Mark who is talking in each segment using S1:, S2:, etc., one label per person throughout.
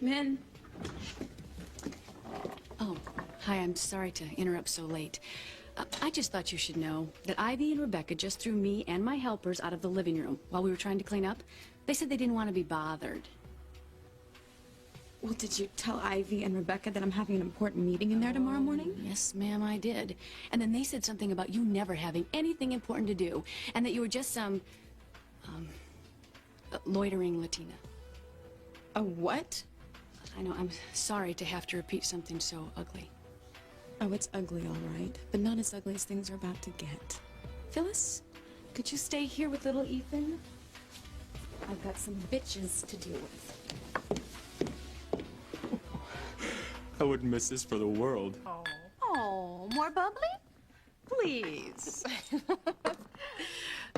S1: Come in.
S2: Oh, hi, I'm sorry to interrupt so late. I just thought you should know that Ivy and Rebecca just threw me and my helpers out of the living room while we were trying to clean up. They said they didn't want to be bothered.
S1: Well, did you tell Ivy and Rebecca that I'm having an important meeting in there tomorrow morning?
S2: Yes, ma'am, I did. And then they said something about you never having anything important to do, and that you were just some, loitering Latina.
S1: A what?
S2: I know, I'm sorry to have to repeat something so ugly.
S1: Oh, it's ugly, all right, but not as ugly as things are about to get. Phyllis, could you stay here with little Ethan? I've got some bitches to deal with.
S3: I wouldn't miss this for the world.
S4: Oh, more bubbly? Please.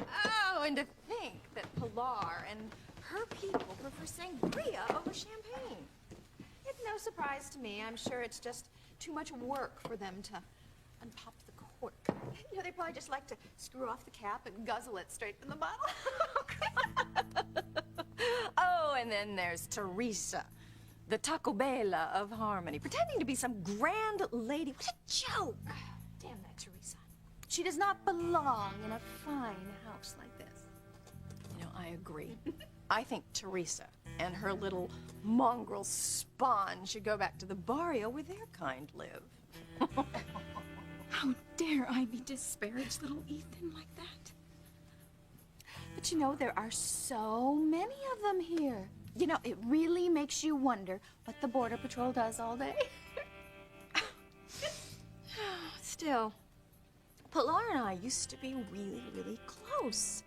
S4: Oh, and to think that Pilar and her people prefer sangria over champagne. It's no surprise to me. I'm sure it's just too much work for them to unpop the cork. You know, they probably just like to screw off the cap and guzzle it straight from the bottle. Oh, and then there's Theresa, the Taco Bella of harmony, pretending to be some grand lady. What a joke! Damn that Theresa. She does not belong in a fine house like this. You know, I agree. I think Theresa and her little mongrel spawn should go back to the barrio where their kind live.
S1: How dare Ivy disparage little Ethan like that?
S4: But you know, there are so many of them here. You know, it really makes you wonder what the Border Patrol does all day. Still, Pilar and I used to be really, really close.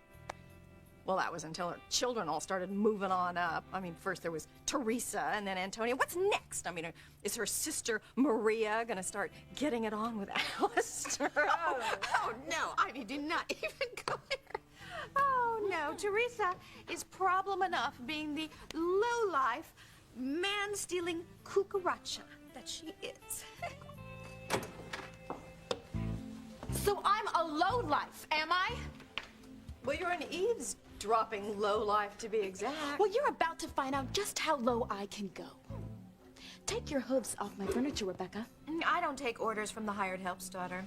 S4: Well, that was until her children all started moving on up. I mean, first there was Theresa and then Antonia. What's next? I mean, is her sister Maria gonna start getting it on with Alistair? Oh, no, I mean, do not even go there. Oh, no, Theresa is problem enough being the low-life, man-stealing cucaracha that she is.
S5: So I'm a lowlife, am I?
S4: Well, you're an eavesdropping lowlife, to be exact.
S5: Well, you're about to find out just how low I can go. Take your hooves off my furniture, Rebecca.
S4: I don't take orders from the hired help's daughter.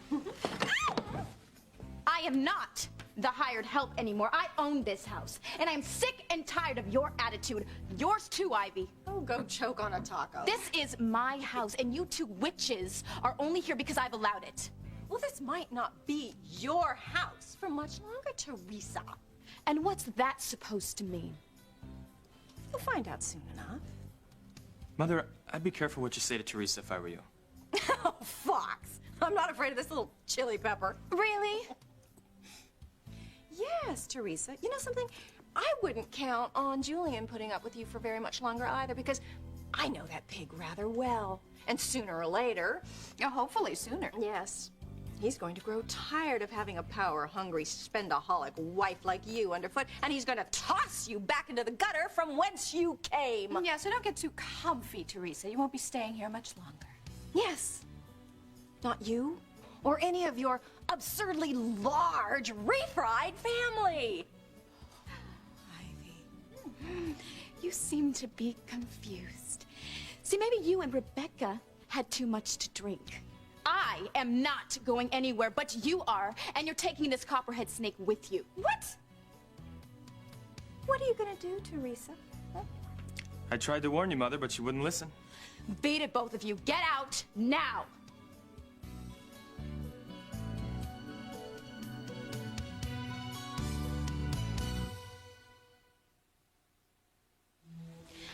S5: I am not the hired help anymore. I own this house, and I'm sick and tired of your attitude. Yours too, Ivy.
S4: Oh, go choke on a taco.
S5: This is my house, and you two witches are only here because I've allowed it.
S4: Well, this might not be your house for much longer, Theresa.
S5: And what's that supposed to mean?
S4: You'll find out soon enough.
S3: Mother, I'd be careful what you say to Theresa if I were you.
S4: Oh, Fox. I'm not afraid of this little chili pepper.
S5: Really?
S4: Yes, Theresa. You know something? I wouldn't count on Julian putting up with you for very much longer either, because I know that pig rather well. And sooner or later,
S5: Hopefully sooner.
S4: yes, he's going to grow tired of having a power-hungry, spendaholic wife like you underfoot, and he's going to toss you back into the gutter from whence you came.
S5: Yeah, so don't get too comfy, Theresa. You won't be staying here much longer.
S4: Yes. Not you, or any of your absurdly large, refried family.
S5: Ivy, you seem to be confused. See, maybe you and Rebecca had too much to drink. I am not going anywhere, but you are, and you're taking this copperhead snake with you.
S4: What? What are you gonna do, Theresa? Huh?
S3: I tried to warn you, Mother, but you wouldn't listen.
S5: Beat it, both of you. Get out now.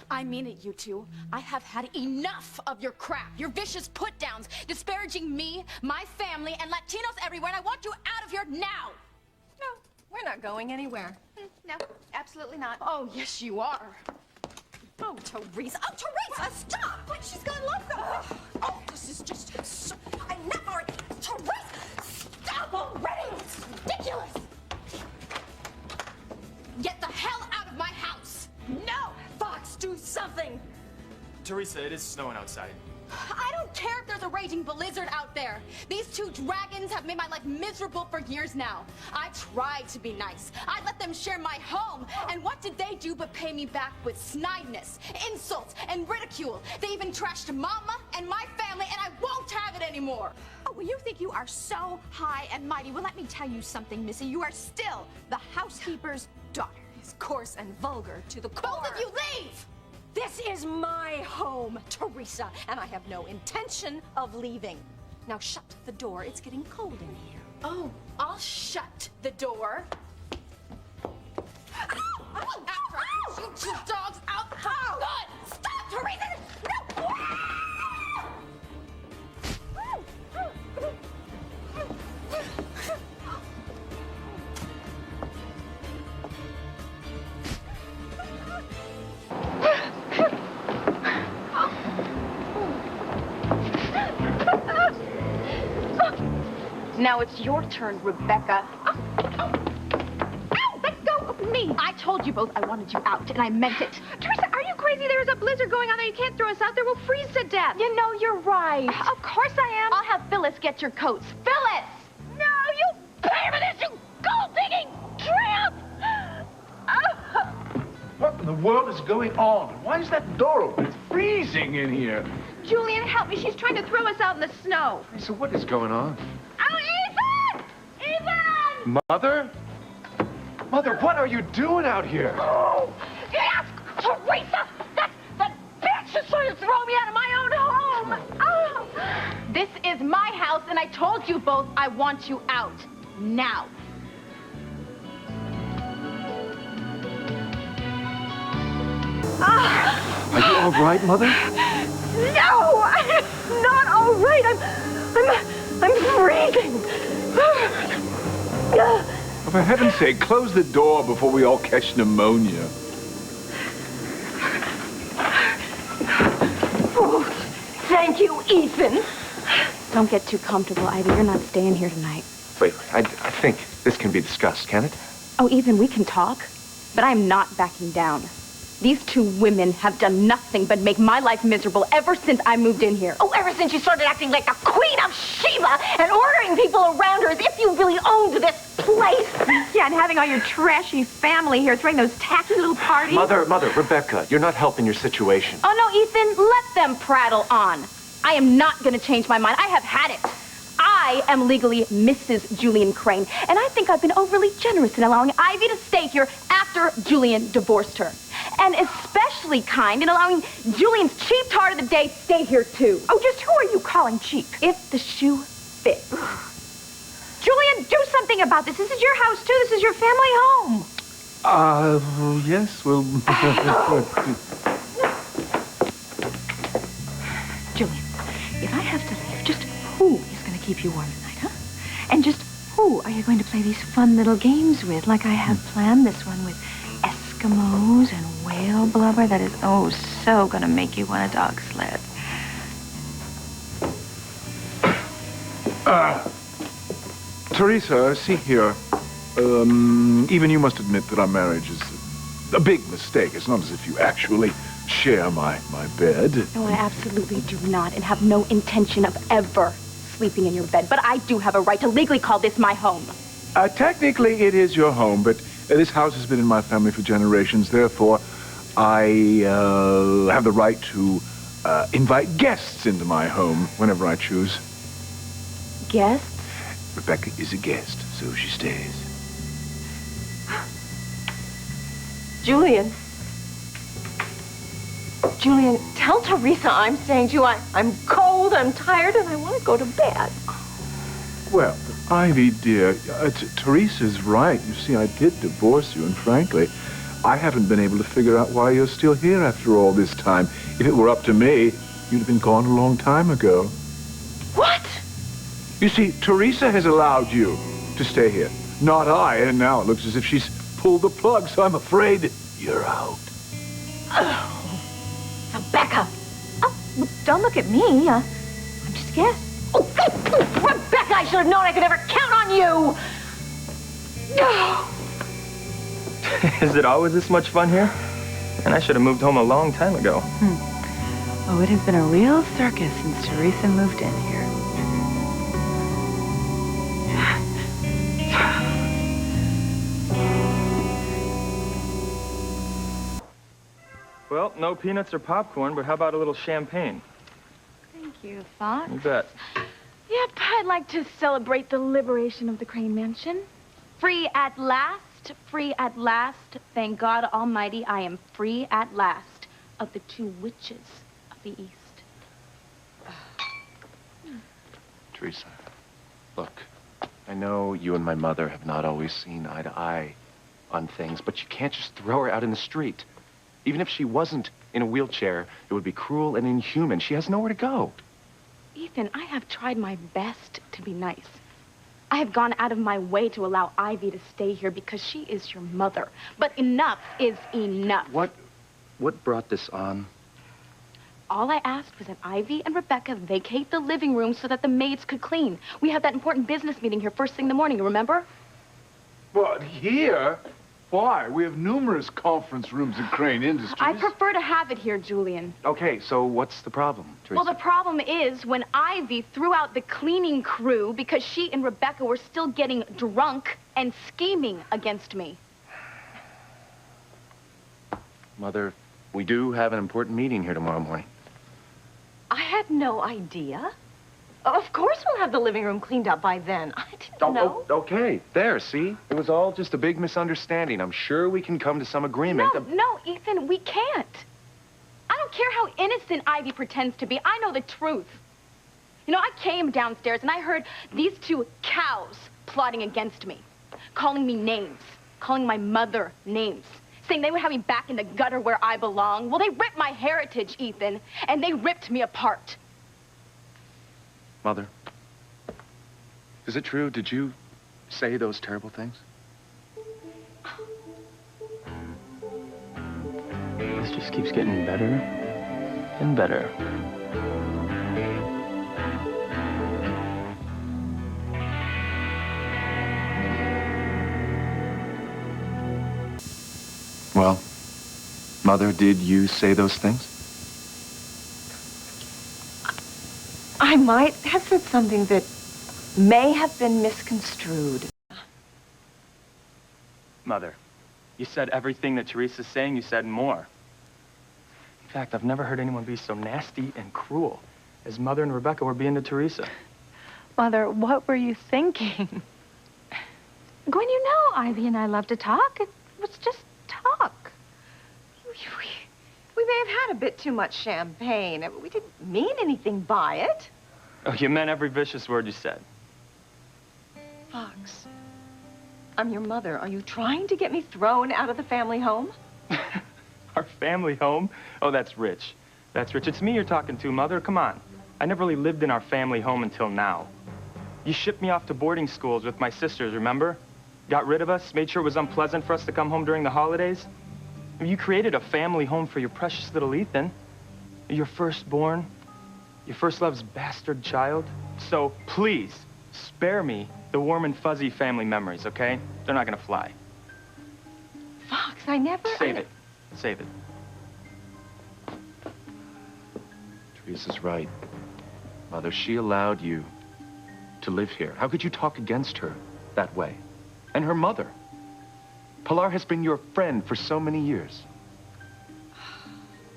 S5: I mean it, you two. I have had enough of your crap, your vicious put-downs, disparaging me, my family, and Latinos everywhere, and I want you out of here now!
S4: No, we're not going anywhere. No, absolutely not.
S5: Oh, yes, you are.
S4: Oh, Theresa. Oh, Theresa, stop! But she's gonna love them. Oh, this is just so... Enough already. Theresa, stop already! It's ridiculous!
S5: Get the hell out of my house!
S4: No! Fox, do something!
S3: Theresa, it is snowing outside.
S4: I don't
S5: care if there's a raging blizzard out there. These two dragons have made my life miserable for years now. I tried to be nice. I let them share my home. And what did they do but pay me back with snidness, insults, and ridicule? They even trashed Mama and my family, and I won't have it anymore.
S6: Oh, well, you think you are so high and mighty. Well, let me tell you something, Missy. You are still the housekeeper's daughter.
S4: It's coarse and vulgar to the core.
S5: Both of you leave!
S4: This is my home, Theresa, and I have no intention of leaving. Now shut the door. It's getting cold in here.
S5: Oh, I'll shut the door. After I shoot you dogs out for good! Stop, Theresa! No!
S6: Now it's your turn, Rebecca. Ow, let go of me. I told you both I wanted you out, and I meant it.
S7: Theresa, are you crazy? There's a blizzard going on there. You can't throw us out there. We'll freeze to death.
S6: You know, you're right.
S7: Of course I am.
S6: I'll have Phyllis get your coats. Phyllis!
S7: No, you pay for this, you gold-digging tramp!
S8: What in the world is going on? Why is that door open? It's freezing in here.
S7: Julian, help me. She's trying to throw us out in the snow.
S8: So what is going on?
S7: Oh, Ethan! Ethan!
S8: Mother? Mother, what are you doing out here?
S7: Oh, yes! Theresa! That bitch is trying to throw me out of my own home! Oh.
S6: This is my house, and I told you both I want you out. Now.
S8: Are you all right, Mother?
S7: No! I'm not all right. I'm freezing.
S8: For heaven's sake, close the door before we all catch pneumonia.
S6: Oh, thank you, Ethan. Don't get too comfortable, Ivy. You're not staying here tonight.
S8: Wait, I think this can be discussed, can it?
S6: Oh, Ethan, we can talk, but I'm not backing down. These two women have done nothing but make my life miserable ever since I moved in here.
S7: Oh, ever since you started acting like the Queen of Sheba and ordering people around her as if you really owned this place. Yeah, and having all your trashy family here throwing those tacky little parties.
S8: Mother, Rebecca, you're not helping your situation.
S6: Oh, no, Ethan, let them prattle on. I am not going to change my mind. I have had it. I am legally Mrs. Julian Crane, and I think I've been overly generous in allowing Ivy to stay here after Julian divorced her. And especially kind in allowing Julian's cheap tart of the day stay here, too.
S7: Oh, just who are you calling cheap?
S6: If the shoe fits.
S7: Julian, do something about this. This is your house, too. This is your family home.
S8: Yes, well...
S7: Julian, if I have to leave, just who is going to keep you warm tonight, huh? And just who are you going to play these fun little games with, like I have planned this one with Eskimos and whale blubber that is, oh, so going to make you want a dog sled.
S8: Theresa, see here. Even you must admit that our marriage is a big mistake. It's not as if you actually share my bed.
S6: No, I absolutely do not, and have no intention of ever sleeping in your bed. But I do have a right to legally call this my home.
S8: Technically, it is your home, but this house has been in my family for generations. Therefore, I have the right to invite guests into my home whenever I choose.
S6: Guests?
S8: Rebecca is a guest, so she stays.
S6: Julian, tell Theresa I'm saying to you, I'm cold, I'm tired, and I want to go to bed.
S8: Well, Ivy, dear, Teresa's right. You see, I did divorce you, and frankly, I haven't been able to figure out why you're still here after all this time. If it were up to me, you'd have been gone a long time ago.
S6: What?
S8: You see, Theresa has allowed you to stay here, not I, and now it looks as if she's pulled the plug, so I'm afraid you're out.
S6: Oh. Rebecca! Oh, well, don't look at me. I'm just a guest. Oh, Rebecca, I should have known I could never count on you! No!
S3: Is it always this much fun here? And I should have moved home a long time ago.
S7: Oh, it has been a real circus since Theresa moved in here.
S3: Well, no peanuts or popcorn, but how about a little champagne?
S7: Thank you, Fox.
S3: You bet.
S5: Yep, I'd like to celebrate the liberation of the Crane Mansion. Free at last, free at last. Thank God Almighty, I am free at last of the two witches of the East.
S9: Theresa, look, I know you and my mother have not always seen eye to eye on things, but you can't just throw her out in the street. Even if she wasn't in a wheelchair, it would be cruel and inhuman. She has nowhere to go.
S5: Ethan, I have tried my best to be nice. I have gone out of my way to allow Ivy to stay here because she is your mother. But enough is enough.
S9: What brought this on?
S5: All I asked was that Ivy and Rebecca vacate the living room so that the maids could clean. We have that important business meeting here first thing in the morning, remember?
S8: But here? Why? We have numerous conference rooms in Crane Industries.
S5: I prefer to have it here, Julian.
S9: Okay, so what's the problem, Theresa?
S5: Well, the problem is when Ivy threw out the cleaning crew because she and Rebecca were still getting drunk and scheming against me.
S9: Mother, we do have an important meeting here tomorrow morning.
S4: I had no idea. Of course we'll have the living room cleaned up by then. I didn't know.
S9: Okay, there, see? It was all just a big misunderstanding. I'm sure we can come to some agreement.
S5: No, Ethan, we can't. I don't care how innocent Ivy pretends to be. I know the truth. You know, I came downstairs and I heard these two cows plotting against me, calling me names, calling my mother names, saying they would have me back in the gutter where I belong. Well, they ripped my heritage, Ethan, and they ripped me apart.
S9: Mother, is it true? Did you say those terrible things?
S3: This just keeps getting better and better.
S9: Well, Mother, did you say those things?
S7: I might have said something that may have been misconstrued.
S3: Mother, you said everything that Teresa's saying, you said more. In fact, I've never heard anyone be so nasty and cruel as Mother and Rebecca were being to Teresa.
S7: Mother, what were you thinking? Gwen, you know Ivy and I love to talk. It was just talk.
S4: We may have had a bit too much champagne. We didn't mean anything by it.
S3: Oh, you meant every vicious word you said.
S4: Fox, I'm your mother. Are you trying to get me thrown out of the family home?
S3: Our family home? Oh, that's rich. That's rich. It's me you're talking to, Mother. Come on. I never really lived in our family home until now. You shipped me off to boarding schools with my sisters, remember? Got rid of us, made sure it was unpleasant for us to come home during the holidays. You created a family home for your precious little Ethan. Your firstborn. Your first love's bastard child. So, please, spare me the warm and fuzzy family memories, okay? They're not gonna fly.
S4: Fox, I never...
S3: Save it. Save it.
S9: Teresa's right. Mother, she allowed you to live here. How could you talk against her that way? And her mother. Pilar has been your friend for so many years.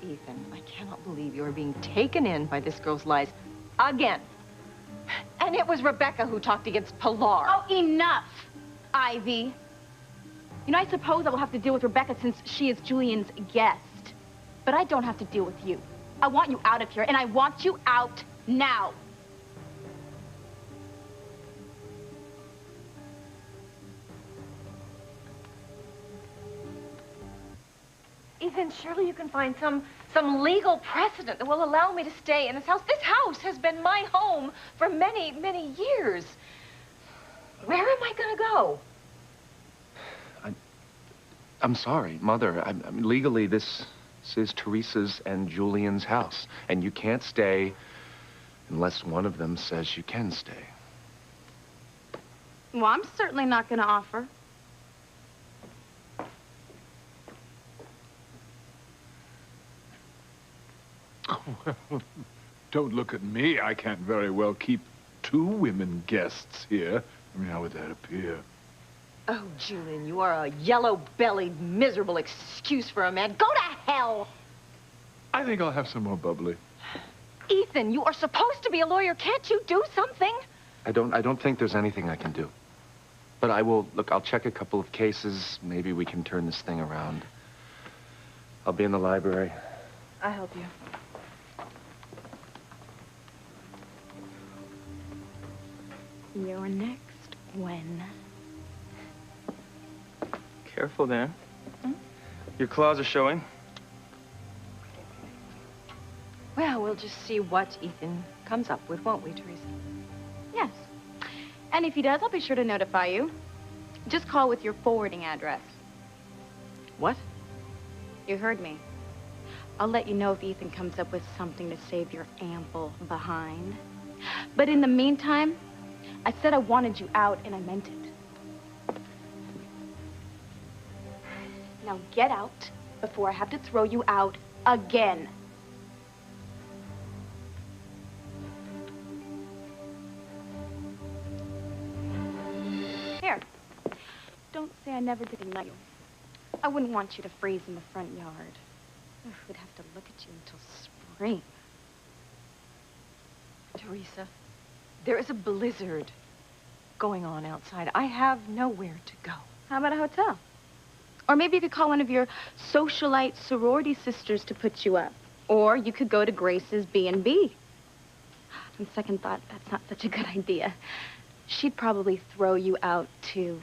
S4: Ethan, I cannot believe you're being taken in by this girl's lies again. And it was Rebecca who talked against Pilar.
S5: Oh, enough, Ivy. You know, I suppose I will have to deal with Rebecca since she is Julian's guest. But I don't have to deal with you. I want you out of here, and I want you out now.
S4: Ethan, surely you can find some legal precedent that will allow me to stay in this house. This house has been my home for many, many years. Where am I gonna go?
S9: I'm sorry, Mother. I mean, legally, this is Teresa's and Julian's house, and you can't stay unless one of them says you can stay.
S5: Well, I'm certainly not going to offer.
S8: Well, don't look at me. I can't very well keep 2 women guests here. I mean, how would that appear?
S4: Oh, Julian, you are a yellow-bellied, miserable excuse for a man. Go to hell!
S8: I think I'll have some more bubbly.
S6: Ethan, you are supposed to be a lawyer. Can't you do something?
S9: I don't think there's anything I can do. But I will, look, I'll check a couple of cases. Maybe we can turn this thing around. I'll be in the library.
S6: I'll help you. You're next when?
S3: Careful there. Your claws are showing.
S4: Well, we'll just see what Ethan comes up with, won't we, Theresa?
S6: Yes. And if he does, I'll be sure to notify you. Just call with your forwarding address.
S4: What?
S6: You heard me. I'll let you know if Ethan comes up with something to save your ample behind. But in the meantime, I said I wanted you out, and I meant it. Now get out before I have to throw you out again. Here. Don't say I never did know you. I wouldn't want you to freeze in the front yard. I would have to look at you until spring.
S4: Theresa, there is a blizzard going on outside. I have nowhere to go.
S6: How about a hotel? Or maybe you could call one of your socialite sorority sisters to put you up. Or you could go to Grace's B&B. On second thought, that's not such a good idea. She'd probably throw you out, too.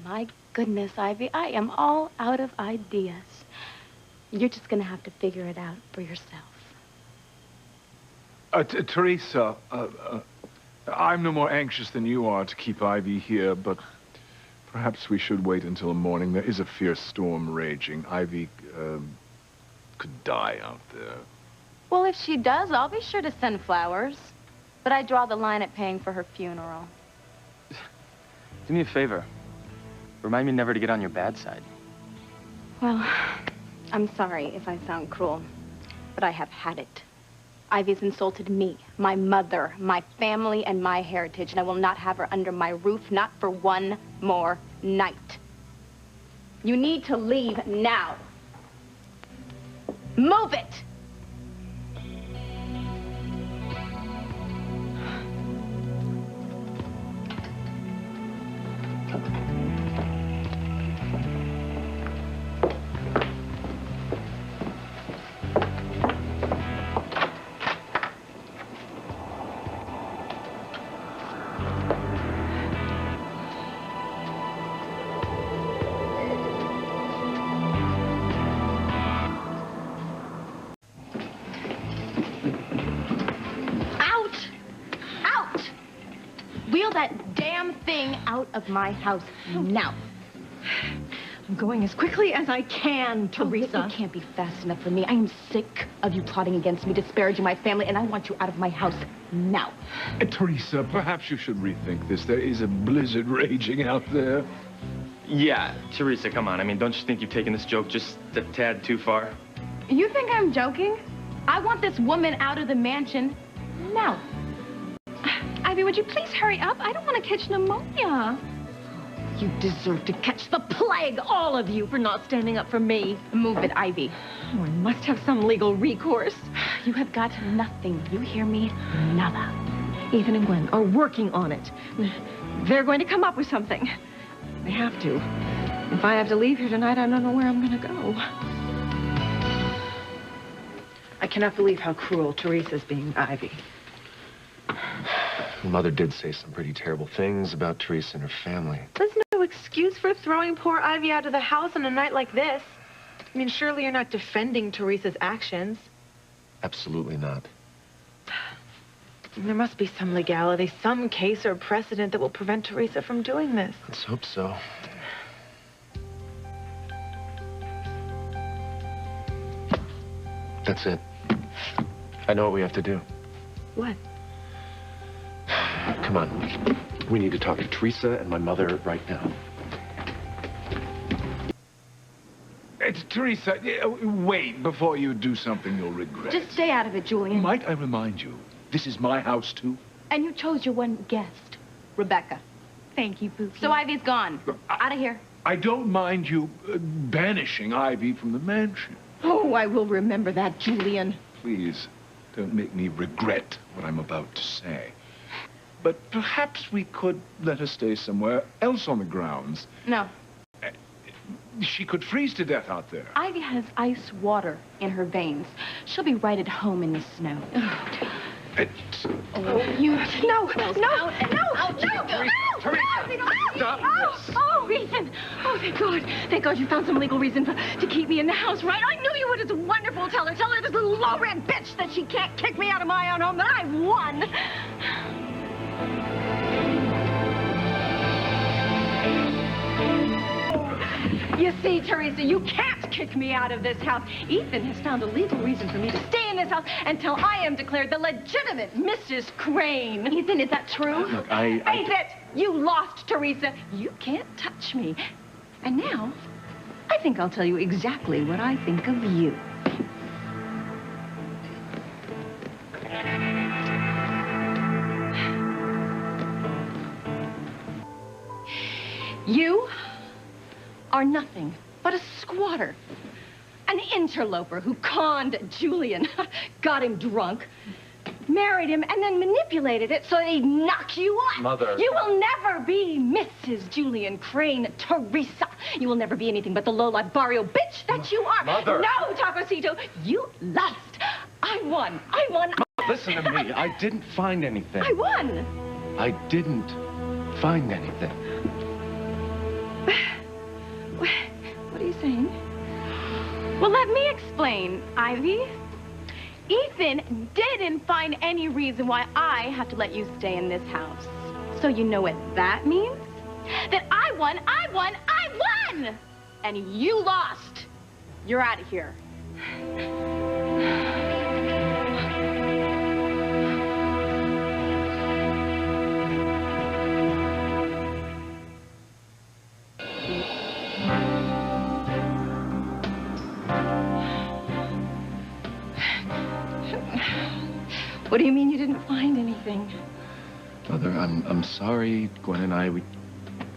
S6: My goodness, Ivy, I am all out of ideas. You're just gonna have to figure it out for yourself.
S8: Theresa, I'm no more anxious than you are to keep Ivy here, but perhaps we should wait until morning. There is a fierce storm raging. Ivy could die out there.
S6: Well, if she does, I'll be sure to send flowers. But I draw the line at paying for her funeral.
S3: Do me a favor. Remind me never to get on your bad side.
S6: Well, I'm sorry if I sound cruel, but I have had it. Ivy's insulted me, my mother, my family, and my heritage, and I will not have her under my roof, not for one more night. You need to leave now. Move it! Wheel that damn thing out of my house now.
S4: I'm going as quickly as I can, Theresa.
S6: You can't be fast enough for me. I am sick of you plotting against me, disparaging my family, and I want you out of my house now.
S8: Theresa, perhaps you should rethink this. There is a blizzard raging out there.
S3: Yeah, Theresa, come on. I mean, don't you think you've taken this joke just a tad too far?
S6: You think I'm joking? I want this woman out of the mansion now. Ivy, would you please hurry up? I don't want to catch pneumonia.
S4: You deserve to catch the plague, all of you, for not standing up for me.
S6: Move it, Ivy.
S4: Oh, I must have some legal recourse.
S6: You have got nothing. You hear me? Nada.
S4: Ethan and Gwen are working on it. They're going to come up with something. They have to. If I have to leave here tonight, I don't know where I'm going to go. I cannot believe how cruel Teresa's being, Ivy.
S9: Mother did say some pretty terrible things about Theresa and her family.
S7: There's no excuse for throwing poor Ivy out of the house on a night like this. I mean, surely you're not defending Teresa's actions.
S9: Absolutely not.
S7: There must be some legality, some case or precedent that will prevent Teresa from doing this.
S9: Let's hope so. That's it. I know what we have to do.
S7: What?
S9: Come on. We need to talk to Theresa and my mother right now.
S8: Theresa, wait before you do something you'll regret.
S6: Just stay out of it, Julian.
S8: Might I remind you, this is my house, too?
S6: And you chose your one guest, Rebecca. Thank you, Pookie. So Ivy's gone. Out of here.
S8: I don't mind you banishing Ivy from the mansion.
S6: Oh, I will remember that, Julian.
S8: Please, don't make me regret what I'm about to say. But perhaps we could let her stay somewhere else on the grounds.
S6: No.
S8: She could freeze to death out there.
S6: Ivy has ice water in her veins. She'll be right at home in the snow. You no,
S8: Stop this.
S6: Oh, Ethan. Oh, thank God you found some legal reason to keep me in the house, right? I knew you would. It's wonderful. Tell her this little low-rent bitch that she can't kick me out of my own home, that I've won. You see, Theresa, you can't kick me out of this house. Ethan has found a legal reason for me to stay in this house until I am declared the legitimate Mrs. Crane. Ethan, is that true?
S9: Look,
S6: Face it! You lost, Theresa. You can't touch me. And now, I think I'll tell you exactly what I think of you. You are nothing but a squatter. An interloper who conned Julian, got him drunk, married him, and then manipulated it so that he'd knock you off.
S9: Mother.
S6: You will never be Mrs. Julian Crane, Theresa. You will never be anything but the low-life barrio bitch that you are.
S9: Mother.
S6: No, Tacosito, you lost. I won.
S9: Listen to me. I didn't find anything.
S6: I won.
S9: I didn't find anything.
S6: What are you saying? Well, let me explain, Ivy. Ethan didn't find any reason why I have to let you stay in this house. So you know what that means? That I won! And you lost. You're out of here. What do you mean you didn't find anything?
S9: Mother, I'm sorry. Gwen and I, we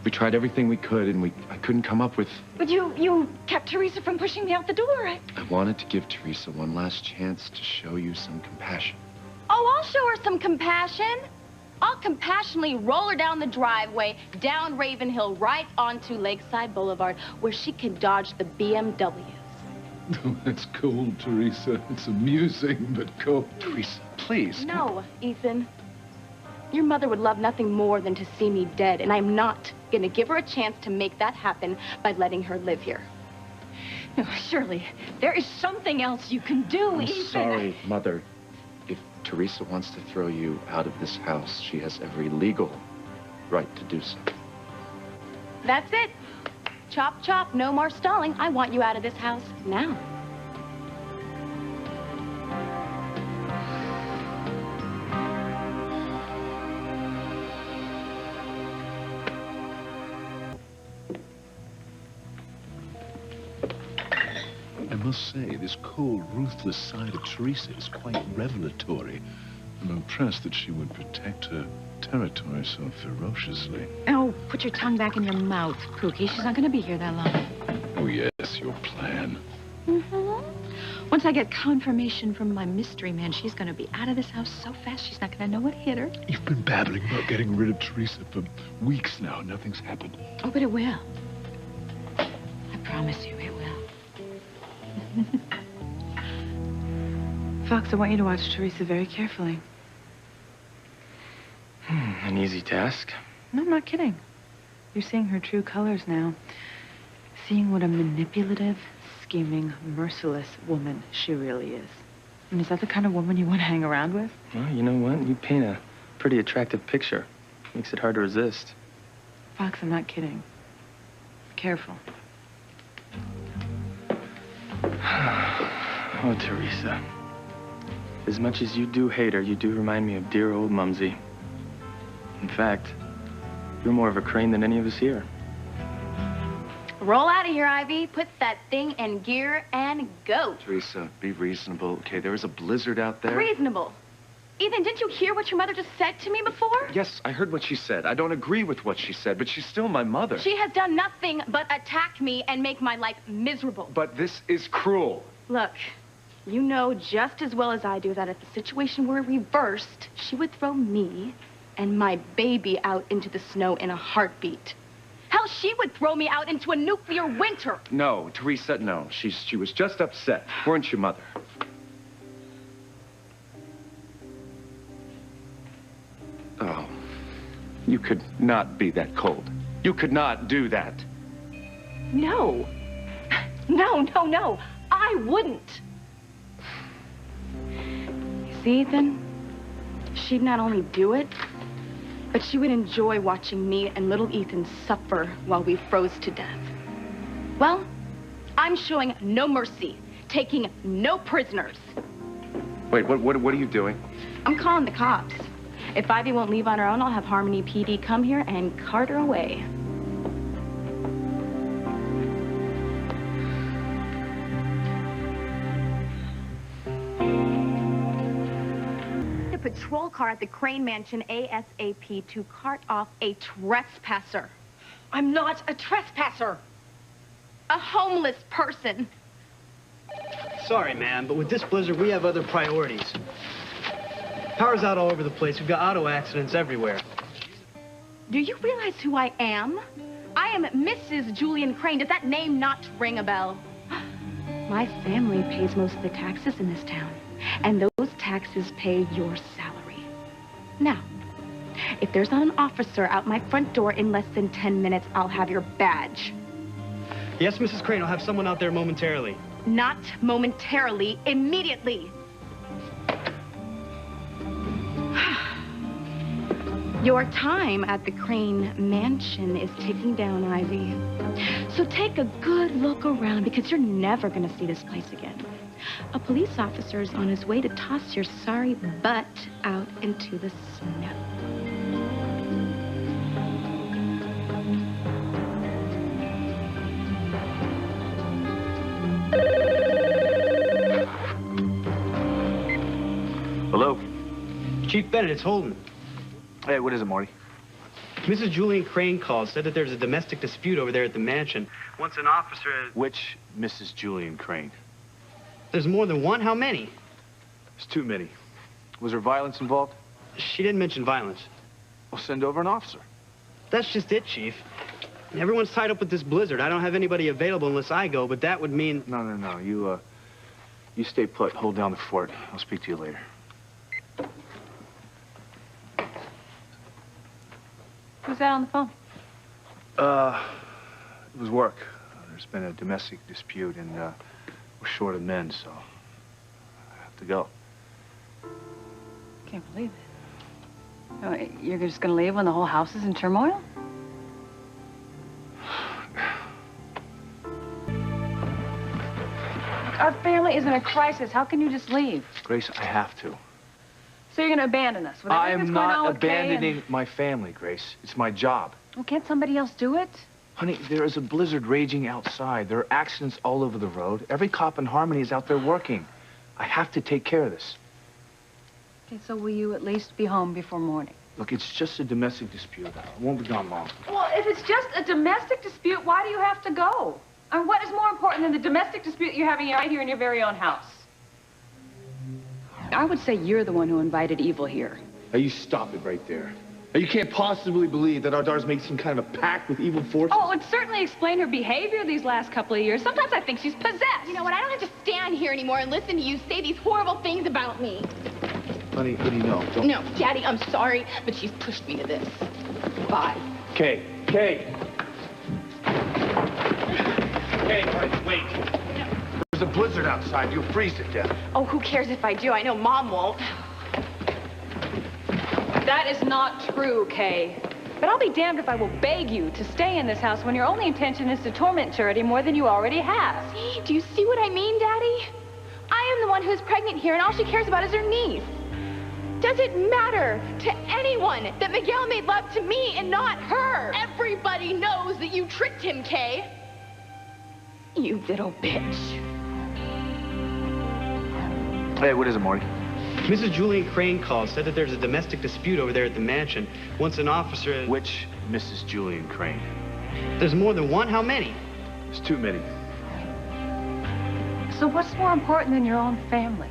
S9: tried everything we could, and I couldn't come up with...
S6: But you kept Theresa from pushing me out the door.
S9: I wanted to give Theresa one last chance to show you some compassion.
S6: Oh, I'll show her some compassion. I'll compassionately roll her down the driveway, down Raven Hill, right onto Lakeside Boulevard, where she can dodge the BMWs.
S8: Oh, that's cold, Theresa. It's amusing, but cold.
S9: Theresa, please.
S6: No, Ethan. Your mother would love nothing more than to see me dead, and I'm not going to give her a chance to make that happen by letting her live here. No, surely, there is something else you can do,
S9: I'm
S6: Ethan.
S9: sorry, Mother. If Theresa wants to throw you out of this house, she has every legal right to do so.
S6: That's it. Chop, chop, no more stalling. I want you out of this house now.
S8: I must say, this cold, ruthless side of Theresa is quite revelatory. I'm impressed that she would protect her territory so ferociously.
S7: Oh, put your tongue back in your mouth, Pookie. She's not going to be here that long.
S8: Oh, yes, your plan.
S7: Mm-hmm. Once I get confirmation from my mystery man, she's going to be out of this house so fast she's not going to know what hit her.
S8: You've been babbling about getting rid of Theresa for weeks now. Nothing's happened.
S7: Oh, but it will. I promise you, it will. Fox, I want you to watch Theresa very carefully.
S3: An easy task.
S7: No, I'm not kidding. You're seeing her true colors now. Seeing what a manipulative, scheming, merciless woman she really is. And is that the kind of woman you want to hang around with?
S3: Well, you know what? You paint a pretty attractive picture. Makes it hard to resist.
S7: Fox, I'm not kidding. Careful.
S3: Oh, Theresa. As much as you do hate her, you do remind me of dear old Mumsy. In fact, you're more of a Crane than any of us here.
S6: Roll out of here, Ivy. Put that thing in gear and go.
S9: Theresa, be reasonable. Okay, there is a blizzard out there.
S6: Reasonable. Ethan, didn't you hear what your mother just said to me before?
S9: Yes, I heard what she said. I don't agree with what she said, but she's still my mother.
S6: She has done nothing but attack me and make my life miserable.
S9: But this is cruel.
S6: Look, you know just as well as I do that if the situation were reversed, she would throw me and my baby out into the snow in a heartbeat. Hell, she would throw me out into a nuclear winter.
S9: No, Theresa, no. She was just upset. Weren't you, Mother? Oh, you could not be that cold. You could not do that.
S6: No. No. I wouldn't. You see, Ethan? She'd not only do it, but she would enjoy watching me and little Ethan suffer while we froze to death. Well, I'm showing no mercy, taking no prisoners.
S9: Wait, what are you doing?
S6: I'm calling the cops. If Ivy won't leave on her own, I'll have Harmony PD come here and cart her away. A patrol car at the Crane Mansion ASAP to cart off a trespasser. I'm not a trespasser. A homeless person.
S10: Sorry, ma'am, but with this blizzard, we have other priorities. Power's out all over the place. We've got auto accidents everywhere.
S6: Do you realize who I am? I am Mrs. Julian Crane. Does that name not ring a bell? My family pays most of the taxes in this town, and those taxes pay your salary. Now, if there's not an officer out my front door in less than 10 minutes, I'll have your badge.
S10: Yes, Mrs. Crane, I'll have someone out there momentarily.
S6: Not momentarily, immediately. Your time at the Crane Mansion is ticking down, Ivy. So take a good look around because you're never going to see this place again. A police officer is on his way to toss your sorry butt out into the snow.
S9: Hello?
S10: Chief Bennett, it's Holden.
S9: Hey, what is it, Morty?
S10: Mrs. Julian Crane called, said that there's a domestic dispute over there at the mansion. Once an officer...
S8: Which Mrs. Julian Crane?
S10: There's more than one? How many?
S8: There's too many. Was there violence involved?
S10: She didn't mention violence.
S8: Well, send over an officer.
S10: That's just it, Chief. Everyone's tied up with this blizzard. I don't have anybody available unless I go, but that would mean...
S8: No. You stay put. Hold down the fort. I'll speak to you later.
S7: Who's that on the phone?
S8: It was work. There's been a domestic dispute, and we're short of men, so I have to go.
S7: Can't believe it. Oh, you're just gonna leave when the whole house is in turmoil? Our family is in a crisis. How can you just leave?
S8: Grace, I have to.
S7: So you're gonna abandon us? With
S8: I
S7: everything
S8: am
S7: that's going on
S8: not
S7: with Kay
S8: abandoning my family, Grace. It's my job.
S7: Well, can't somebody else do it?
S8: Honey, there is a blizzard raging outside. There are accidents all over the road. Every cop in Harmony is out there working. I have to take care of this.
S7: Okay, so will you at least be home before morning?
S8: Look, it's just a domestic dispute. I won't be gone long.
S7: Well, if it's just a domestic dispute, why do you have to go? And what is more important than the domestic dispute you're having right here in your very own house?
S2: I would say you're the one who invited evil here.
S8: Now, you stop it right there. Now, you can't possibly believe that our daughter's made some kind of a pact with evil forces.
S7: Oh, it would certainly explain her behavior these last couple of years. Sometimes I think she's possessed.
S5: You know what? I don't have to stand here anymore and listen to you say these horrible things about me.
S8: Honey, what do you know? Don't...
S5: No, Daddy, I'm sorry, but she's pushed me to this. Bye.
S8: Kay, wait. There's a blizzard outside. You'll freeze to death.
S5: Oh, who cares if I do? I know Mom won't.
S7: That is not true, Kay. But I'll be damned if I will beg you to stay in this house when your only intention is to torment Charity more than you already have.
S5: See? Do you see what I mean, Daddy? I am the one who's pregnant here, and all she cares about is her niece. Does it matter to anyone that Miguel made love to me and not her? Everybody knows that you tricked him, Kay.
S7: You little bitch.
S9: Hey, what is it, Morty?
S10: Mrs. Julian Crane called, said that there's a domestic dispute over there at the mansion. Once an officer...
S9: Which Mrs. Julian Crane?
S10: There's more than one? How many?
S8: There's too many.
S7: So what's more important than your own family?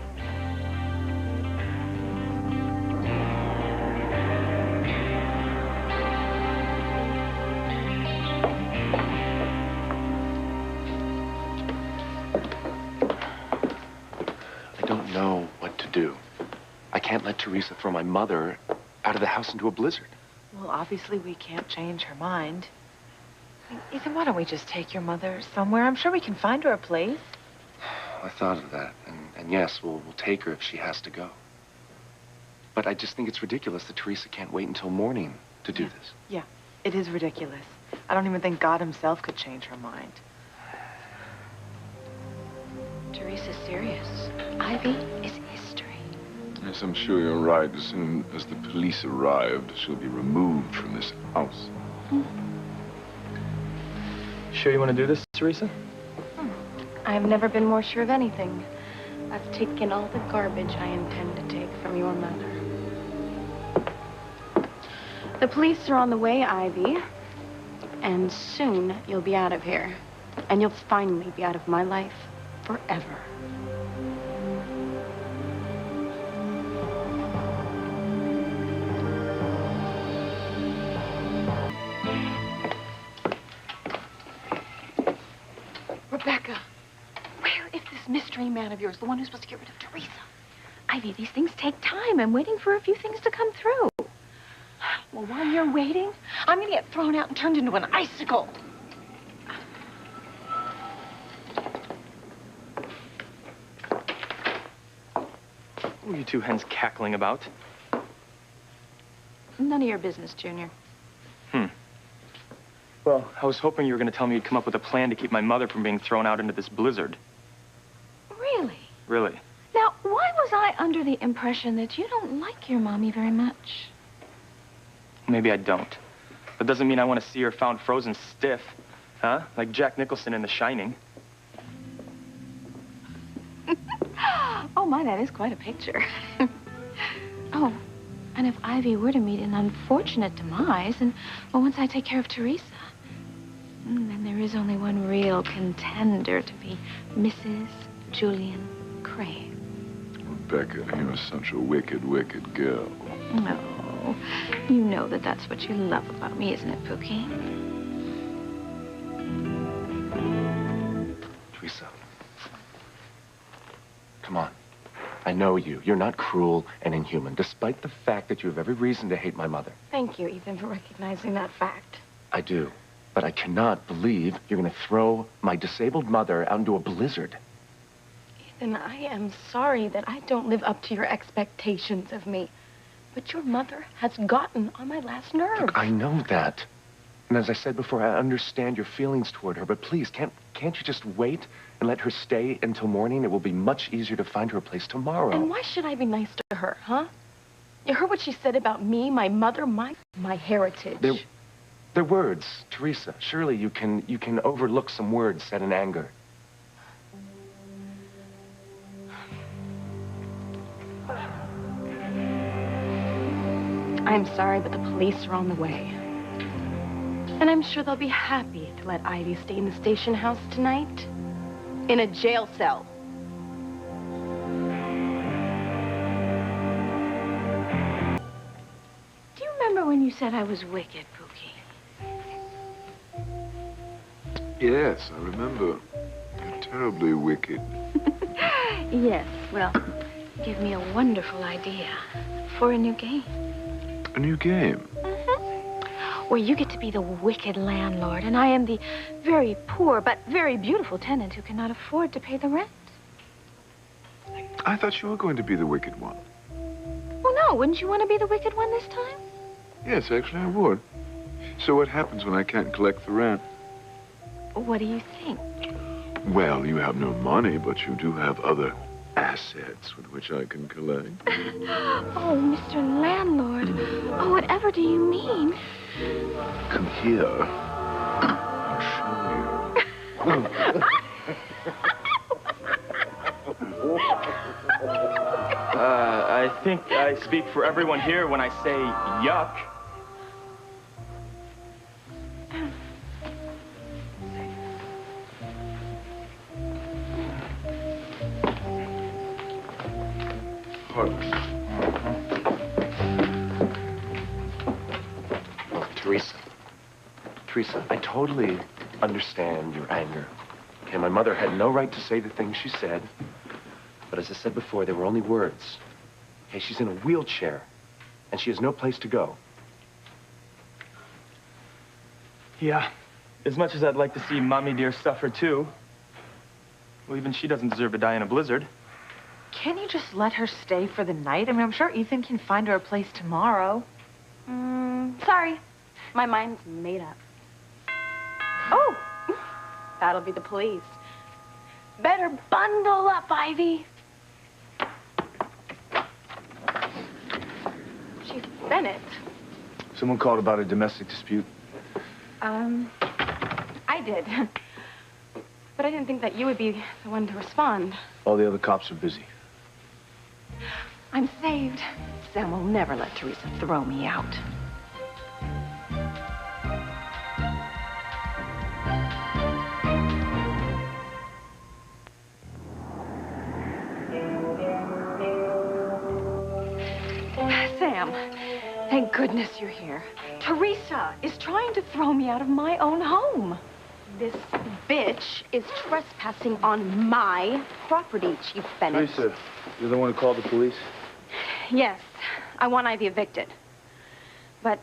S9: I don't know what to do. I can't let Theresa throw my mother out of the house into a blizzard.
S7: Well, obviously we can't change her mind. Ethan, why don't we just take your mother somewhere? I'm sure we can find her a place.
S9: I thought of that, and yes, we'll take her if she has to go. But I just think it's ridiculous that Theresa can't wait until morning to do this.
S7: Yeah, it is ridiculous. I don't even think God himself could change her mind. Teresa's serious. Ivy is history.
S8: Yes, I'm sure you're right. As soon as the police arrived, she'll be removed from this house.
S3: Sure you want to do this, Theresa?
S5: I have never been more sure of anything. I've taken all the garbage I intend to take from your mother. The police are on the way, Ivy. And soon you'll be out of here. And you'll finally be out of my life forever.
S7: Rebecca, where is this mystery man of yours, the one who's supposed to get rid of Theresa? Ivy, these things take time. I'm waiting for a few things to come through. Well, while you're waiting, I'm gonna get thrown out and turned into an icicle.
S3: What are you two hens cackling about?
S5: None of your business, Junior.
S3: Well, I was hoping you were going to tell me you'd come up with a plan to keep my mother from being thrown out into this blizzard.
S5: Really?
S3: Really?
S5: Now, why was I under the impression that you don't like your mommy very much?
S3: Maybe I don't. That doesn't mean I want to see her found frozen stiff. Huh? Like Jack Nicholson in The Shining.
S5: Oh, my, that is quite a picture. Oh, and if Ivy were to meet an unfortunate demise, and, well, once I take care of Theresa, then there is only one real contender to be Mrs. Julian Crane.
S8: Rebecca, you're such a wicked, wicked girl.
S5: No, you know that that's what you love about me, isn't it, Pookie?
S9: Theresa. Come on. I know you. You're not cruel and inhuman, despite the fact that you have every reason to hate my mother.
S5: Thank you, Ethan, for recognizing that fact.
S9: I do. But I cannot believe you're going to throw my disabled mother out into a blizzard.
S5: Ethan, I am sorry that I don't live up to your expectations of me. But your mother has gotten on my last nerve.
S9: Look, I know that. And as I said before, I understand your feelings toward her, but please, can't you just wait and let her stay until morning? It will be much easier to find her a place tomorrow.
S5: And why should I be nice to her, huh? You heard what she said about me, my mother, my heritage.
S9: They're words, Theresa. Surely you can overlook some words said in anger.
S5: I'm sorry, but the police are on the way. And I'm sure they'll be happy to let Ivy stay in the station house tonight. In a jail cell. Do you remember when you said I was wicked, Pookie?
S8: Yes, I remember. You're terribly wicked.
S5: Yes, well, give me a wonderful idea for a new game.
S8: A new game?
S5: Where you get to be the wicked landlord, and I am the very poor but very beautiful tenant who cannot afford to pay the rent.
S8: I thought you were going to be the wicked one.
S5: Well, no, wouldn't you want to be the wicked one this time?
S8: Yes, actually, I would. So what happens when I can't collect the rent?
S5: What do you think?
S8: Well, you have no money, but you do have other assets with which I can collect.
S5: Oh, Mr. Landlord. Oh, whatever do you mean?
S8: Come here. I'll show you.
S3: I think I speak for everyone here when I say yuck.
S9: Look, Theresa. Theresa, I totally understand your anger. Okay, my mother had no right to say the things she said. But as I said before, they were only words. Okay, she's in a wheelchair, and she has no place to go.
S3: Yeah, as much as I'd like to see Mommy dear suffer too. Well, even she doesn't deserve to die in a blizzard.
S7: Can you just let her stay for the night? I mean, I'm sure Ethan can find her a place tomorrow.
S6: Sorry. My mind's made up. Oh, that'll be the police. Better bundle up, Ivy. Chief Bennett.
S8: Someone called about a domestic dispute.
S6: I did. But I didn't think that you would be the one to respond.
S8: All the other cops are busy.
S7: I'm saved. Sam will never let Theresa throw me out. Sam, thank goodness you're here. Theresa is trying to throw me out of my own home.
S6: This bitch is trespassing on my property, Chief Bennett.
S8: Theresa, you're the one who called the police?
S6: Yes, I want Ivy evicted. But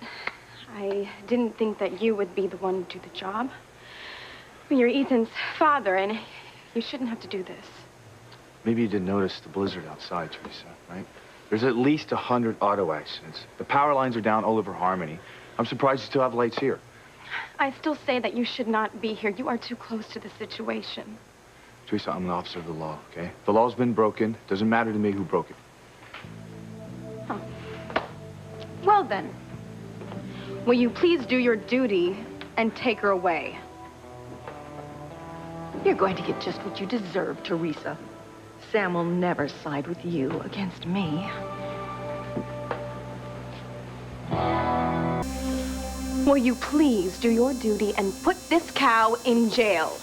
S6: I didn't think that you would be the one to do the job. You're Ethan's father, and you shouldn't have to do this.
S11: Maybe you didn't notice the blizzard outside, Theresa, right? There's at least 100 auto accidents. The power lines are down all over Harmony. I'm surprised you still have lights here.
S6: I still say that you should not be here. You are too close to the situation.
S11: Theresa, I'm an officer of the law, okay? The law's been broken. Doesn't matter to me who broke it.
S6: Huh. Well then, will you please do your duty and take her away?
S7: You're going to get just what you deserve, Theresa. Sam will never side with you against me.
S6: Will you please do your duty and put this cow in jail?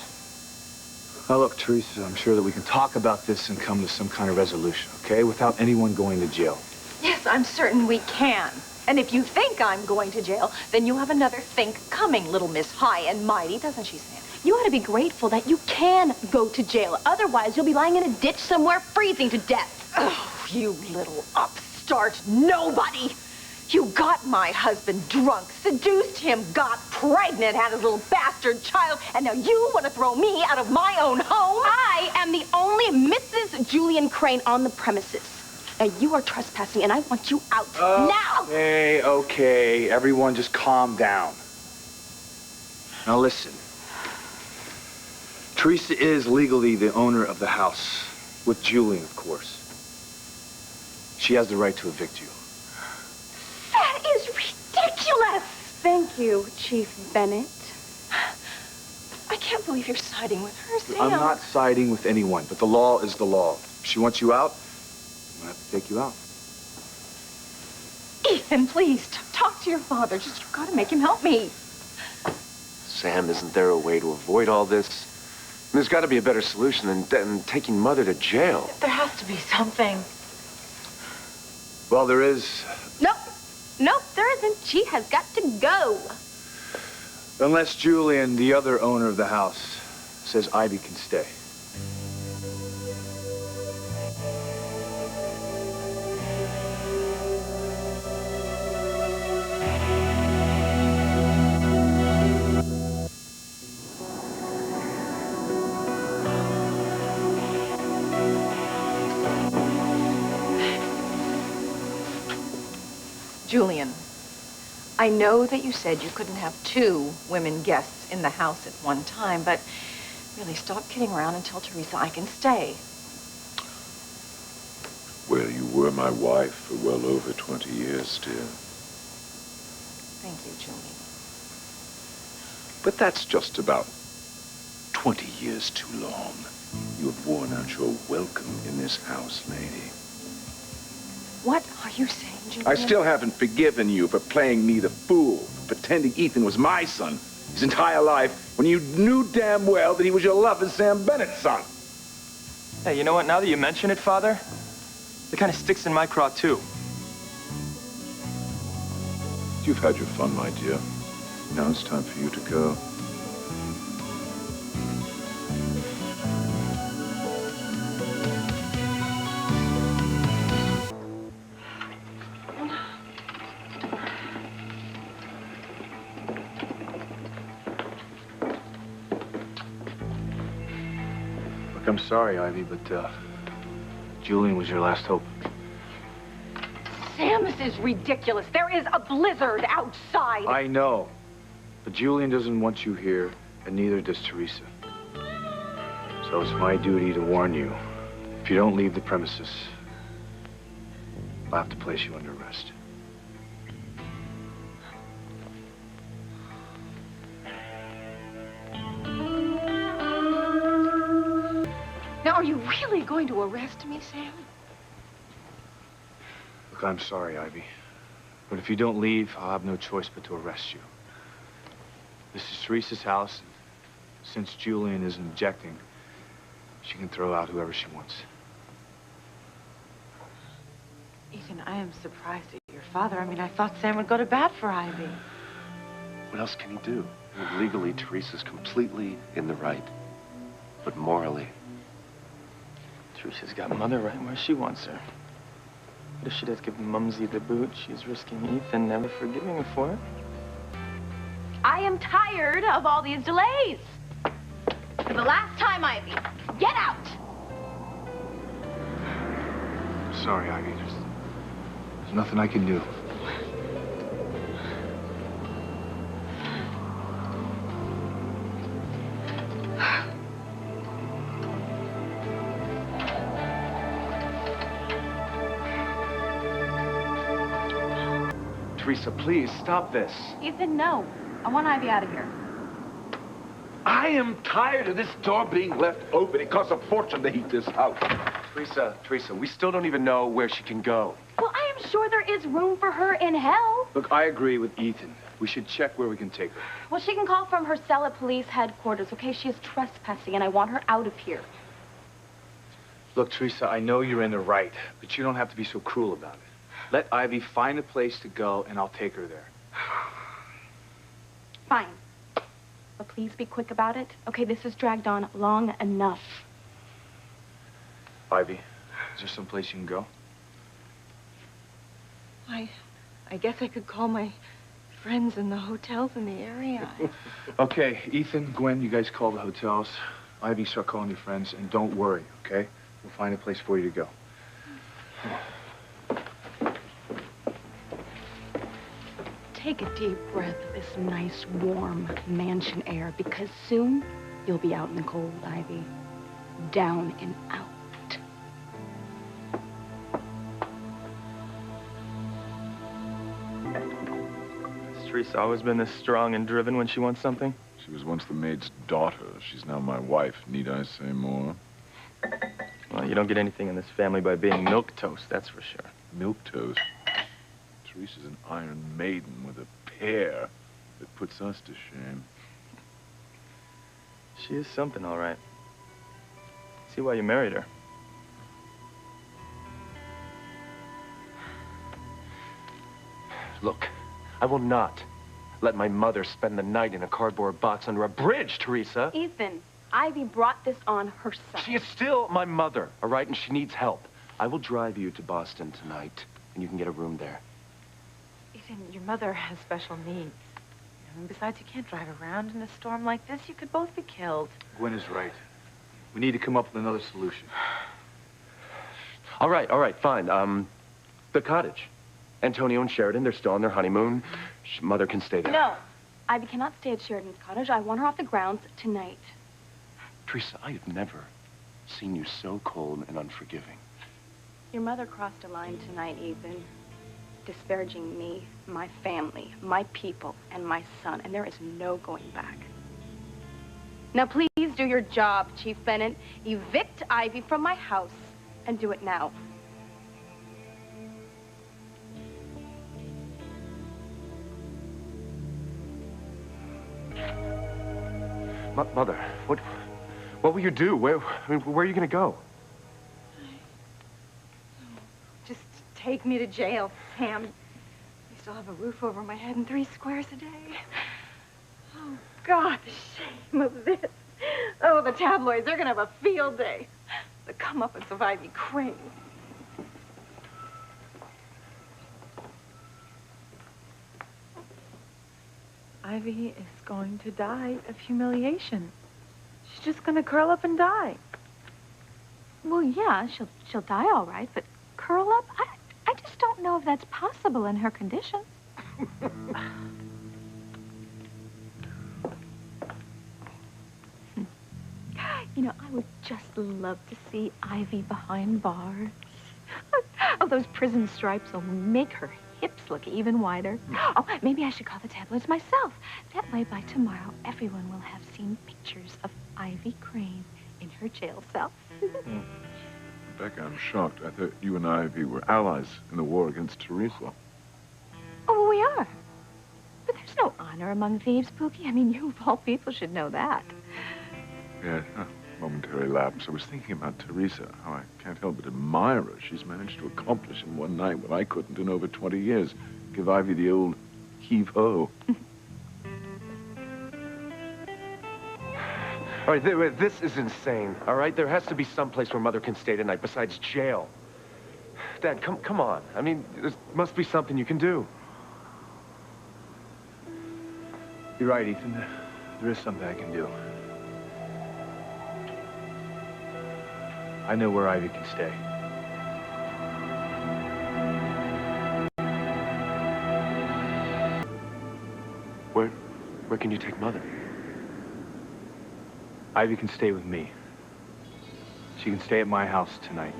S11: Now look, Theresa, I'm sure that we can talk about this and come to some kind of resolution, okay? Without anyone going to jail.
S7: Yes, I'm certain we can. And if you think I'm going to jail, then you have another think coming, little Miss High and Mighty, doesn't she, Sam?
S6: You ought to be grateful that you can go to jail. Otherwise, you'll be lying in a ditch somewhere freezing to death.
S7: Oh, you little upstart nobody! You got my husband drunk, seduced him, got pregnant, had his little bastard child, and now you want to throw me out of my own home?
S6: I am the only Mrs. Julian Crane on the premises. Now, you are trespassing, and I want you out now!
S11: Okay, everyone just calm down. Now listen. Theresa is legally the owner of the house, with Julian, of course. She has the right to evict you.
S6: That is ridiculous! Thank you, Chief Bennett.
S7: I can't believe you're siding with her, Sam.
S11: I'm not siding with anyone, but the law is the law. If she wants you out, I'm gonna have to take you out.
S7: Ethan, please, talk to your father. Just, you've got to make him help me.
S9: Sam, isn't there a way to avoid all this? I mean, there's got to be a better solution than taking Mother to jail.
S7: There has to be something.
S11: Well, there is.
S6: Nope, there isn't. She has got to go.
S11: Unless Julian, the other owner of the house, says Ivy can stay.
S7: Julian, I know that you said you couldn't have 2 women guests in the house at one time, but really stop kidding around and tell Theresa I can stay.
S12: Well, you were my wife for well over 20 years, dear.
S7: Thank you, Julian.
S12: But that's just about 20 years too long. You have worn out your welcome in this house, lady.
S7: What are you saying, Julian?
S8: I still haven't forgiven you for playing me the fool, for pretending Ethan was my son his entire life when you knew damn well that he was your lover Sam Bennett's son.
S3: Hey, you know what? Now that you mention it, Father, it kind of sticks in my craw, too.
S8: You've had your fun, my dear. Now it's time for you to go.
S11: Look, I'm sorry, Ivy, but Julian was your last hope.
S6: Sam, this is ridiculous. There is a blizzard outside.
S11: I know, but Julian doesn't want you here, and neither does Theresa. So it's my duty to warn you. If you don't leave the premises, I'll have to place you under arrest.
S7: Now, are you really going to arrest me, Sam?
S11: Look, I'm sorry, Ivy. But if you don't leave, I'll have no choice but to arrest you. This is Theresa's house. Since Julian isn't objecting, she can throw out whoever she wants.
S7: Ethan, I am surprised at your father. I mean, I thought Sam would go to bat for Ivy.
S9: What else can he do? Legally, Theresa's completely in the right. But morally...
S3: Teresa's got Mother right where she wants her. But if she does give Mumsy the boot, she's risking Ethan never forgiving her for it.
S6: I am tired of all these delays. For the last time, Ivy, get out!
S11: Sorry, Ivy. There's nothing I can do. Theresa, please, stop this.
S6: Ethan, no. I want Ivy out of here.
S8: I am tired of this door being left open. It costs a fortune to heat this house.
S9: Theresa, we still don't even know where she can go.
S6: Well, I am sure there is room for her in hell.
S11: Look, I agree with Ethan. We should check where we can take her.
S6: Well, she can call from her cell at police headquarters, okay? She is trespassing, and I want her out of here.
S11: Look, Theresa, I know you're in the right, but you don't have to be so cruel about it. Let Ivy find a place to go, and I'll take her there.
S6: Fine. But please be quick about it. Okay, this has dragged on long enough.
S11: Ivy, is there some place you can go?
S7: I guess I could call my friends in the hotels in the area.
S11: Okay, Ethan, Gwen, you guys call the hotels. Ivy, start calling your friends, and don't worry, okay? We'll find a place for you to go.
S6: Take a deep breath of this nice, warm mansion air, because soon you'll be out in the cold, Ivy. Down and out.
S3: Has Teresa always been this strong and driven when she wants something?
S8: She was once the maid's daughter. She's now my wife. Need I say more?
S3: Well, you don't get anything in this family by being milquetoast, that's for sure.
S8: Milquetoast. Teresa's an iron maiden with a pair that puts us to shame.
S3: She is something, all right. See why you married her.
S9: Look, I will not let my mother spend the night in a cardboard box under a bridge, Theresa.
S6: Ethan, Ivy brought this on herself.
S9: She is still my mother, all right? And she needs help. I will drive you to Boston tonight, and you can get a room there.
S7: Ethan, your mother has special needs. And besides, you can't drive around in a storm like this. You could both be killed.
S11: Gwen is right. We need to come up with another solution.
S9: All right, fine. The cottage. Antonio and Sheridan, they're still on their honeymoon. Mother can stay there.
S6: No, Ivy cannot stay at Sheridan's cottage. I want her off the grounds tonight.
S9: Theresa, I have never seen you so cold and unforgiving.
S6: Your mother crossed a line tonight, Ethan. Disparaging me, my family, my people, and my son, and there is no going back. Now please do your job, Chief Bennett. Evict Ivy from my house, and do it now.
S9: Mother, what will you do? Where are you gonna go?
S7: Just take me to jail, Sam. I still have a roof over my head and 3 squares a day. Oh, God, the shame of this. Oh, the tabloids, they're gonna have a field day. The comeuppance of Ivy Crane. Ivy is going to die of humiliation. She's just gonna curl up and die.
S6: Well, yeah, she'll die all right, but curl up? I just don't know if that's possible in her condition. You know, I would just love to see Ivy behind bars. Oh, those prison stripes will make her hips look even wider. Oh, maybe I should call the tabloids myself. That way, by tomorrow, everyone will have seen pictures of Ivy Crane in her jail cell.
S12: Rebecca, I'm shocked. I thought you and Ivy were allies in the war against Theresa.
S6: Oh, well, we are. But there's no honor among thieves, Pookie. I mean, you of all people should know that.
S12: Yes, momentary lapse. I was thinking about Theresa, how I can't help but admire her. She's managed to accomplish in one night what I couldn't in over 20 years. Give Ivy the old heave-ho.
S9: All right, this is insane, all right? There has to be some place where Mother can stay tonight besides jail. Dad, come on. I mean, there must be something you can do.
S11: You're right, Ethan. There is something I can do. I know where Ivy can stay.
S9: Where can you take Mother?
S11: Ivy can stay with me. She can stay at my house tonight.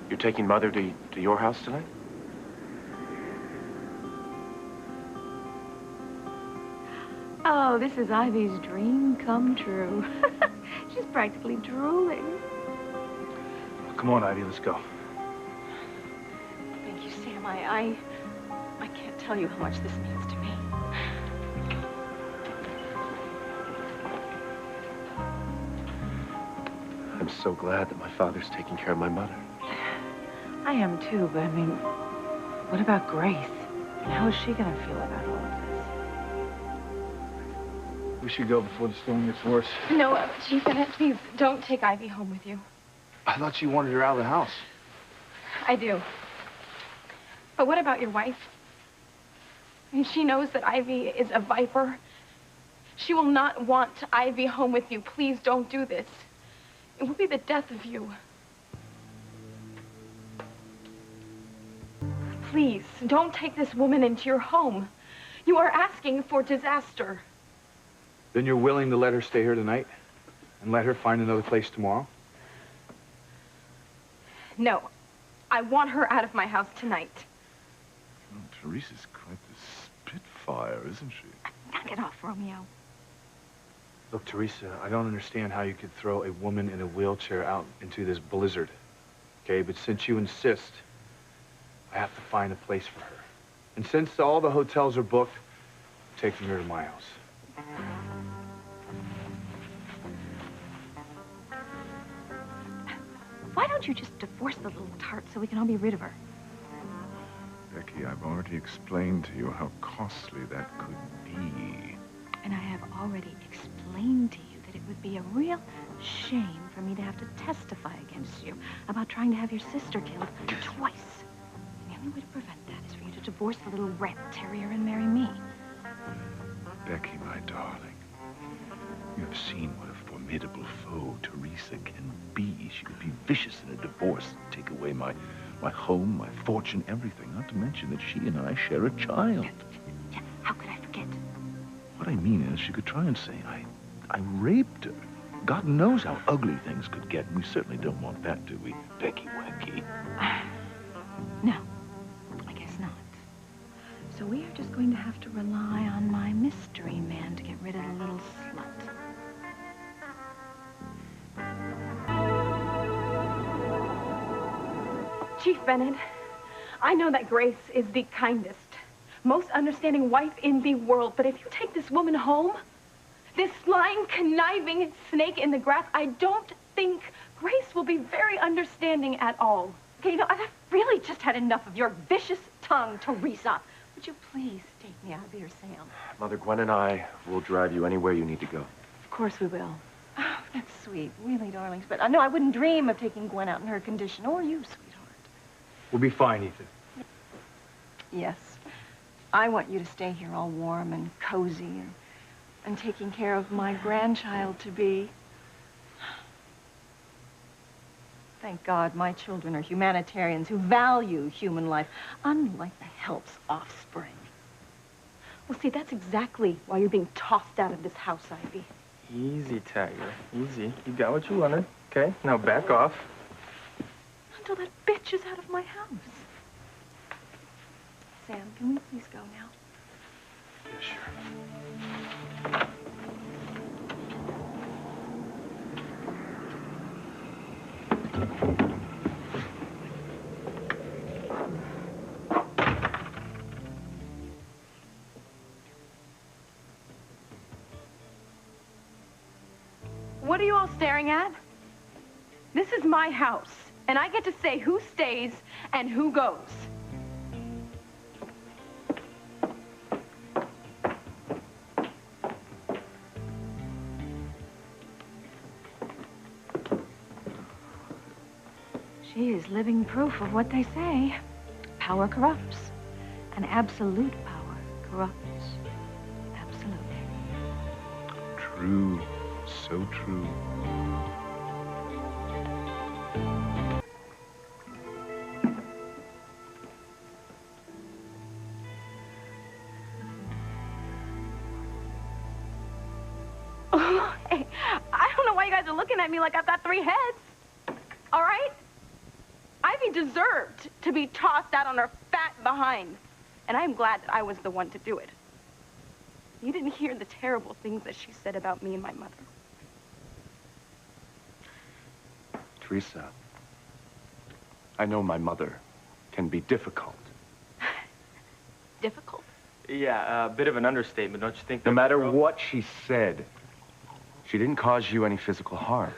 S9: You're taking Mother to your house tonight?
S6: Oh, this is Ivy's dream come true. She's practically drooling.
S11: Come on, Ivy, let's go.
S7: Thank you, Sam. I can't tell you how much this means to me.
S9: I'm so glad that my father's taking care of my mother.
S7: I am too, but I mean, what about Grace? How is she gonna feel about all of this?
S11: We should go before the storm gets worse.
S5: No, Chief Bennett, please don't take Ivy home with you.
S11: I thought you wanted her out of the house.
S5: I do. But what about your wife? I mean, she knows that Ivy is a viper. She will not want Ivy home with you. Please don't do this. It will be the death of you. Please, don't take this woman into your home. You are asking for disaster.
S11: Then you're willing to let her stay here tonight? And let her find another place tomorrow?
S5: No, I want her out of my house tonight.
S12: Oh, Theresa's quite the spitfire, isn't she?
S6: Knock it off, Romeo.
S11: Look, Theresa, I don't understand how you could throw a woman in a wheelchair out into this blizzard. Okay, but since you insist, I have to find a place for her. And since all the hotels are booked, I'm taking her to my house.
S6: Why don't you just divorce the little tart so we can all be rid of her?
S12: Becky, I've already explained to you how costly that could be.
S6: And I have already explained to you that it would be a real shame for me to have to testify against you about trying to have your sister killed twice. And the only way to prevent that is for you to divorce the little rat terrier and marry me.
S12: Becky, my darling, you have seen what a formidable foe Theresa can be. She would be vicious in a divorce, take away my home, my fortune, everything. Not to mention that she and I share a child.
S6: How could I forget?
S12: What I mean is, she could try and say I raped her. God knows how ugly things could get. We certainly don't want that, do we, Becky Wacky?
S7: No, I guess not. So we are just going to have to rely on my mystery man to get rid of the little slut.
S6: Chief Bennett, I know that Grace is the kindest, most understanding wife in the world, but if you take this woman home, this lying, conniving snake in the grass, I don't think Grace will be very understanding at all. Okay, you know, I've really just had enough of your vicious tongue, Theresa. Would you please take me out of here, Sam?
S9: Mother, Gwen and I will drive you anywhere you need to go.
S7: Of course we will.
S6: Oh, that's sweet, really, darlings. But no, I wouldn't dream of taking Gwen out in her condition, or you, sweetheart.
S10: We'll be fine, Ethan.
S4: Yes. I want you to stay here all warm and cozy and taking care of my grandchild-to-be. Thank God my children are humanitarians who value human life, unlike the help's offspring.
S6: Well, see, that's exactly why you're being tossed out of this house, Ivy.
S3: Easy, Tiger. Easy. You got what you wanted. Okay, now back off.
S6: Until that bitch is out of my house. Sam, can we please go now?
S3: Yeah, sure.
S6: What are you all staring at? This is my house, and I get to say who stays and who goes.
S7: She is living proof of what they say. Power corrupts, and absolute power corrupts. Absolutely.
S8: True. So true.
S6: Hey, I don't know why you guys are looking at me like I've got 3 heads. All right? Ivy deserved to be tossed out on her fat behind. And I'm glad that I was the one to do it. You didn't hear the terrible things that she said about me and my mother.
S9: Theresa, I know my mother can be difficult.
S6: Difficult?
S3: Yeah, a bit of an understatement, don't you think?
S9: No matter what she said, she didn't cause you any physical harm.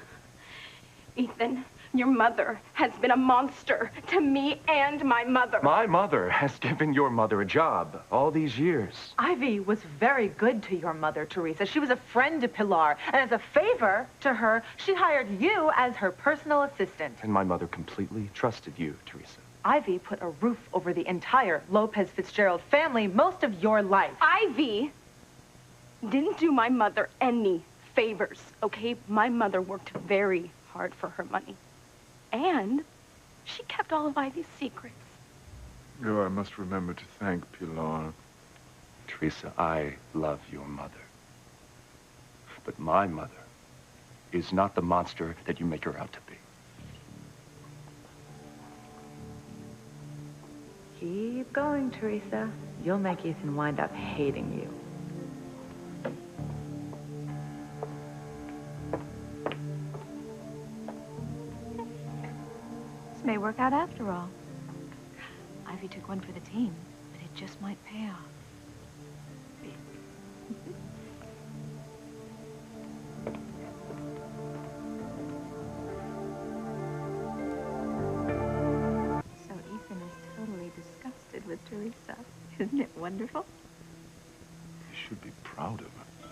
S6: Ethan, your mother has been a monster to me and my mother.
S9: My mother has given your mother a job all these years.
S13: Ivy was very good to your mother, Theresa. She was a friend to Pilar, and as a favor to her, she hired you as her personal assistant.
S9: And my mother completely trusted you, Theresa.
S13: Ivy put a roof over the entire Lopez Fitzgerald family most of your life.
S6: Ivy didn't do my mother any favors, okay? My mother worked very hard for her money. And she kept all of Ivy's secrets.
S8: Oh, I must remember to thank Pilar.
S9: Theresa, I love your mother. But my mother is not the monster that you make her out to be.
S13: Keep going, Theresa. You'll make Ethan wind up hating you.
S7: This may work out after all. Ivy took one for the team, but it just might pay off. So Ethan is totally disgusted with Theresa. Isn't it wonderful?
S12: You should be proud of her.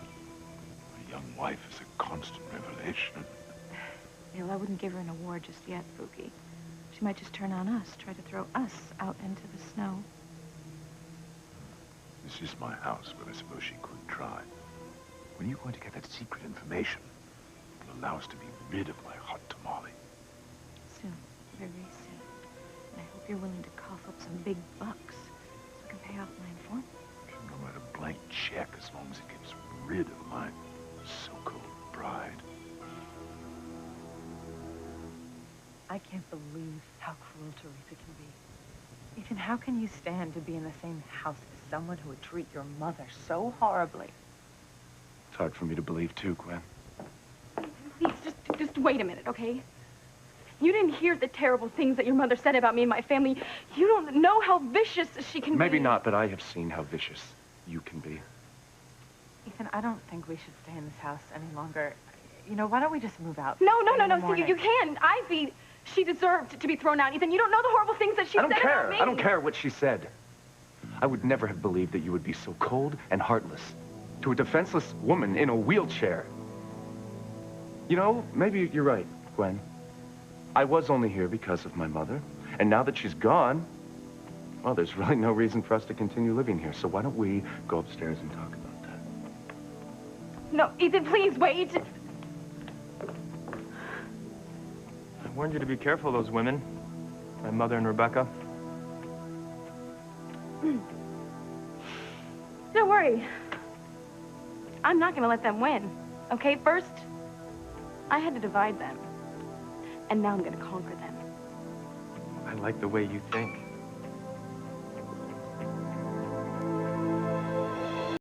S12: A young wife is a constant revelation.
S7: Well, I wouldn't give her an award just yet, Pookie. She might just turn on us, try to throw us out into the snow.
S12: This is my house, but I suppose she could try. When are you going to get that secret information that will allow us to be rid of my hot tamale?
S7: Soon, very soon. And I hope you're willing to cough up some big bucks so I can pay off my informant.
S12: I'll write a blank check as long as it gets rid of my so-called bride.
S13: I can't believe how cruel Theresa can be. Ethan, how can you stand to be in the same house as someone who would treat your mother so horribly?
S9: It's hard for me to believe, too, Gwen.
S6: Please, just wait a minute, okay? You didn't hear the terrible things that your mother said about me and my family. You don't know how vicious she can be.
S9: Maybe not, but I have seen how vicious you can be.
S13: Ethan, I don't think we should stay in this house any longer. You know, why don't we just move out?
S6: No.
S13: See,
S6: You can't. Ivy, she deserved to be thrown out. Ethan, you don't know the horrible things that she said about me.
S9: I don't care what she said. I would never have believed that you would be so cold and heartless to a defenseless woman in a wheelchair. You know, maybe you're right, Gwen. I was only here because of my mother, and now that she's gone, well, there's really no reason for us to continue living here. So why don't we go upstairs and talk about that?
S6: No, Ethan, please wait.
S3: I warned you to be careful of those women. My mother and Rebecca.
S6: Don't worry. I'm not gonna let them win. Okay, first, I had to divide them. And now I'm gonna conquer them.
S3: I like the way you think.